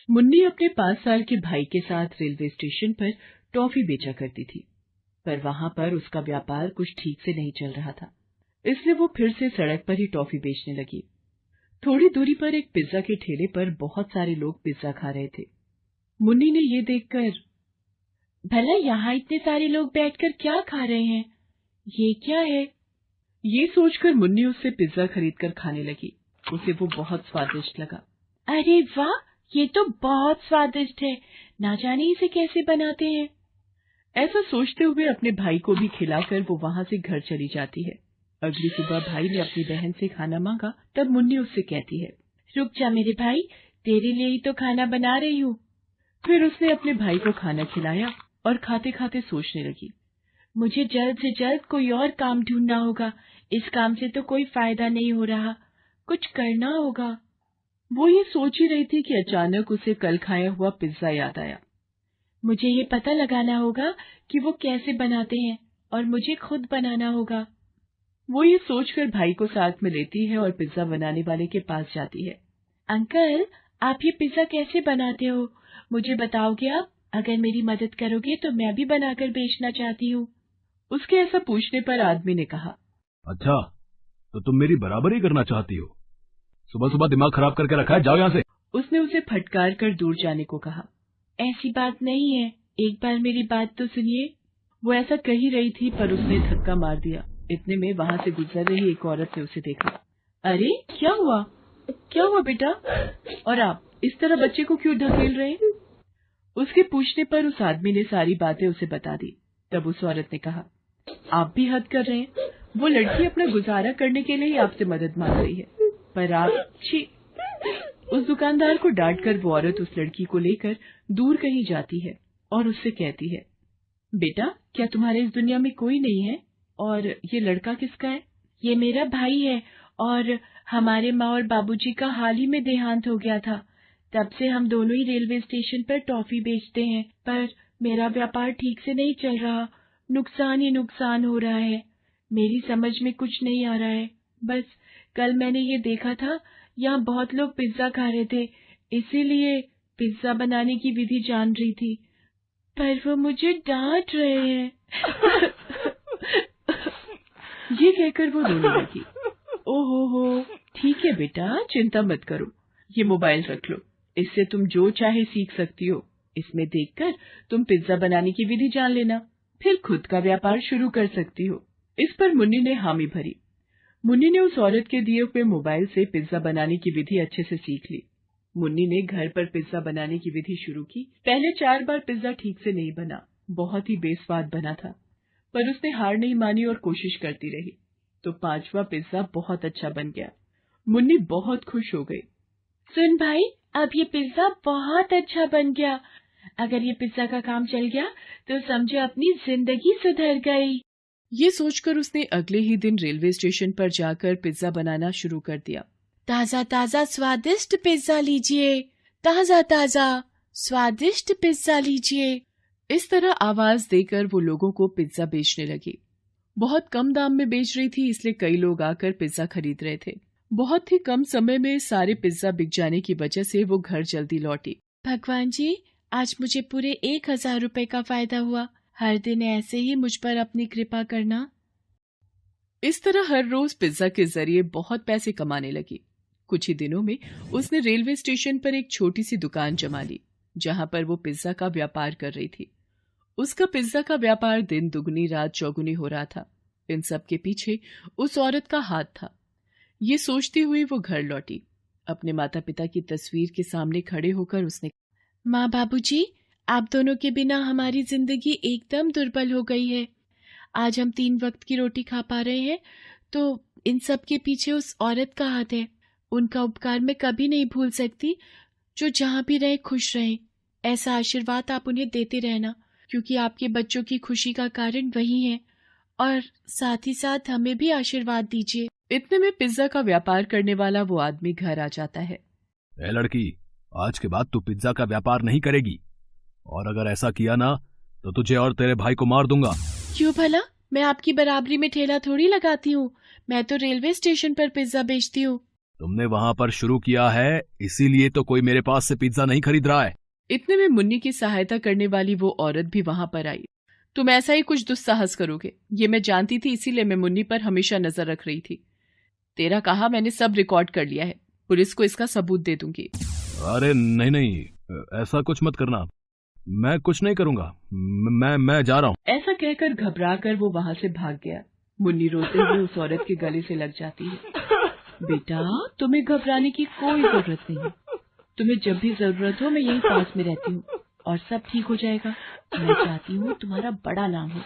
मुन्नी अपने 5 साल के भाई के साथ रेलवे स्टेशन पर टॉफी बेचा करती थी, पर वहां पर उसका व्यापार कुछ ठीक से नहीं चल रहा था, इसलिए वो फिर से सड़क पर ही टॉफी बेचने लगी। थोड़ी दूरी पर एक पिज्जा के ठेले पर बहुत सारे लोग पिज्जा खा रहे थे। मुन्नी ने ये देखकर, भला यहाँ इतने सारे लोग बैठकर क्या खा रहे हैं, ये क्या है? ये सोचकर मुन्नी उससे पिज्जा खरीदकर खाने लगी। उसे वो बहुत स्वादिष्ट लगा। अरे वाह, ये तो बहुत स्वादिष्ट है, ना जाने इसे कैसे बनाते हैं। ऐसा सोचते हुए अपने भाई को भी खिलाकर वो वहां से घर चली जाती है। अगली सुबह भाई ने अपनी बहन से खाना मांगा, तब मुन्नी उससे कहती है, रुक जा मेरे भाई, तेरे लिए ही तो खाना बना रही हूँ। फिर उसने अपने भाई को खाना खिलाया और खाते खाते सोचने लगी, मुझे जल्द से जल्द कोई और काम ढूंढना होगा, इस काम से तो कोई फायदा नहीं हो रहा, कुछ करना होगा। वो ये सोच ही रही थी कि अचानक उसे कल खाया हुआ पिज्जा याद आया। मुझे ये पता लगाना होगा कि वो कैसे बनाते हैं और मुझे खुद बनाना होगा। वो ये सोचकर भाई को साथ में लेती है और पिज्जा बनाने वाले के पास जाती है। अंकल, आप ये पिज्जा कैसे बनाते हो, मुझे बताओगे आप? अगर मेरी मदद करोगे तो मैं भी बनाकर बेचना चाहती हूँ। उसके ऐसा पूछने पर आदमी ने कहा, अच्छा, तो तुम मेरी बराबरी करना चाहती हो? सुबह सुबह दिमाग खराब करके रखा है, जाओ यहाँ से। उसने उसे फटकार कर दूर जाने को कहा। ऐसी बात नहीं है, एक बार मेरी बात तो सुनिए। वो ऐसा कह ही रही थी पर उसने धक्का मार दिया। इतने में वहां से गुजर रही एक औरत ने उसे देखा। अरे क्या हुआ, क्या हुआ बेटा, और आप इस तरह बच्चे को क्यों ढकेल रहे हैं? उसके पूछने पर उस आदमी ने सारी बातें उसे बता दी। तब उस औरत ने कहा, आप भी हद कर रहे हैं, वो लड़की अपना गुजारा करने के लिए ही आपसे मदद मांग रही है, पर आप छी। उस दुकानदार को डांटकर वो औरत उस लड़की को लेकर दूर कहीं जाती है और उससे कहती है, बेटा क्या तुम्हारे इस दुनिया में कोई नहीं है, और ये लड़का किसका है? ये मेरा भाई है, और हमारे माँ और बाबूजी का हाल ही में देहांत हो गया था, तब से हम दोनों ही रेलवे स्टेशन पर टॉफी बेचते हैं, पर मेरा व्यापार ठीक से नहीं चल रहा, नुकसान ही नुकसान हो रहा है, मेरी समझ में कुछ नहीं आ रहा है। बस कल मैंने ये देखा था, यहाँ बहुत लोग पिज्जा खा रहे थे, इसीलिए पिज्जा बनाने की विधि जान रही थी, पर वो मुझे डांट रहे हैं। ये कहकर वो रोने लगी। ओहो हो, ठीक है बेटा, चिंता मत करो, ये मोबाइल रख लो, इससे तुम जो चाहे सीख सकती हो। इसमें देखकर तुम पिज्जा बनाने की विधि जान लेना, फिर खुद का व्यापार शुरू कर सकती हो। इस पर मुन्नी ने हामी भरी। मुन्नी ने उस औरत के दिए हुए मोबाइल से पिज्जा बनाने की विधि अच्छे से सीख ली। मुन्नी ने घर पर पिज्जा बनाने की विधि शुरू की। पहले 4 बार पिज्जा ठीक से नहीं बना, बहुत ही बेस्वाद बना था, पर उसने हार नहीं मानी और कोशिश करती रही, तो 5वां पिज्जा बहुत अच्छा बन गया। मुन्नी बहुत खुश हो गई। सुन भाई, अब ये पिज्जा बहुत अच्छा बन गया, अगर ये पिज्जा का काम चल गया तो समझो अपनी जिंदगी सुधर गई। ये सोचकर उसने अगले ही दिन रेलवे स्टेशन पर जाकर पिज्जा बनाना शुरू कर दिया। ताजा ताजा स्वादिष्ट पिज्जा लीजिए, ताजा ताजा स्वादिष्ट पिज्जा लीजिए। इस तरह आवाज देकर वो लोगों को पिज्जा बेचने लगी। बहुत कम दाम में बेच रही थी, इसलिए कई लोग आकर पिज्जा खरीद रहे थे। बहुत ही कम समय में सारे पिज्जा बिक जाने की वजह से वो घर जल्दी लौटी। भगवान जी, आज मुझे पूरे 1000 रुपए का फायदा हुआ, हर दिन ऐसे ही मुझ पर अपनी कृपा करना। इस तरह हर रोज पिज्जा के जरिए बहुत पैसे कमाने लगी। कुछ ही दिनों में उसने रेलवे स्टेशन पर एक छोटी सी दुकान जमा ली, जहां पर वो पिज्जा का व्यापार कर रही थी। उसका पिज्जा का व्यापार दिन दुगनी रात चौगुनी हो रहा था। इन सब के पीछे उस औरत का हाथ था। ये सोचती हुई वो घर लौटी। अपने माता पिता की तस्वीर के सामने खड़े होकर उसने, माँ बाबूजी, आप दोनों के बिना हमारी जिंदगी एकदम दुर्बल हो गई है। आज हम 3 वक्त की रोटी खा पा रहे हैं तो इन सब के पीछे उस औरत का हाथ है। उनका उपकार मैं कभी नहीं भूल सकती। जो जहाँ भी रहे खुश रहे, ऐसा आशीर्वाद आप उन्हें देते रहना, क्योंकि आपके बच्चों की खुशी का कारण वही है, और साथ ही साथ हमें भी आशीर्वाद दीजिए। इतने में पिज्जा का व्यापार करने वाला वो आदमी घर आ जाता है। ए लड़की, आज के बाद तू पिज्जा का व्यापार नहीं करेगी, और अगर ऐसा किया ना तो तुझे और तेरे भाई को मार दूंगा। क्यों भला? मैं आपकी बराबरी में ठेला थोड़ी लगाती हूँ, मैं तो रेलवे स्टेशन पर पिज्जा बेचती हूँ। तुमने वहां पर शुरू किया है, इसीलिए तो कोई मेरे पास से पिज्जा नहीं खरीद रहा है। इतने में मुन्नी की सहायता करने वाली वो औरत भी वहां पर आई। तुम ऐसा ही कुछ दुस्साहस करोगे, ये मैं जानती थी, इसीलिए मैं मुन्नी पर हमेशा नजर रख रही थी। तेरा कहा मैंने सब रिकॉर्ड कर लिया है, पुलिस को इसका सबूत दे दूंगी। अरे नहीं नहीं, ऐसा कुछ मत करना, मैं कुछ नहीं करूंगा, मैं जा रहा हूँ। ऐसा कहकर घबरा कर वो वहां से भाग गया। मुन्नी रोते हुए उस औरत के गले से लग जाती है। बेटा, तुम्हें घबराने की कोई जरूरत नहीं है। तुम्हें जब भी जरूरत हो मैं यहीं पास में रहती हूँ और सब ठीक हो जाएगा। मैं चाहती हूँ तुम्हारा बड़ा नाम हो।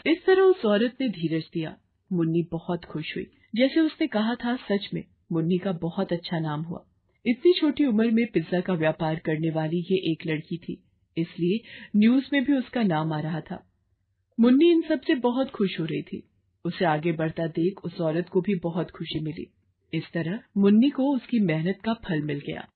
इस तरह उस औरत ने धीरज दिया। मुन्नी बहुत खुश हुई। जैसे उसने कहा था, सच में मुन्नी का बहुत अच्छा नाम हुआ। इतनी छोटी उम्र में पिज्जा का व्यापार करने वाली ये एक लड़की थी, इसलिए न्यूज में भी उसका नाम आ रहा था। मुन्नी इन सब से बहुत खुश हो रही थी। उसे आगे बढ़ता देख उस औरत को भी बहुत खुशी मिली। इस तरह मुन्नी को उसकी मेहनत का फल मिल गया।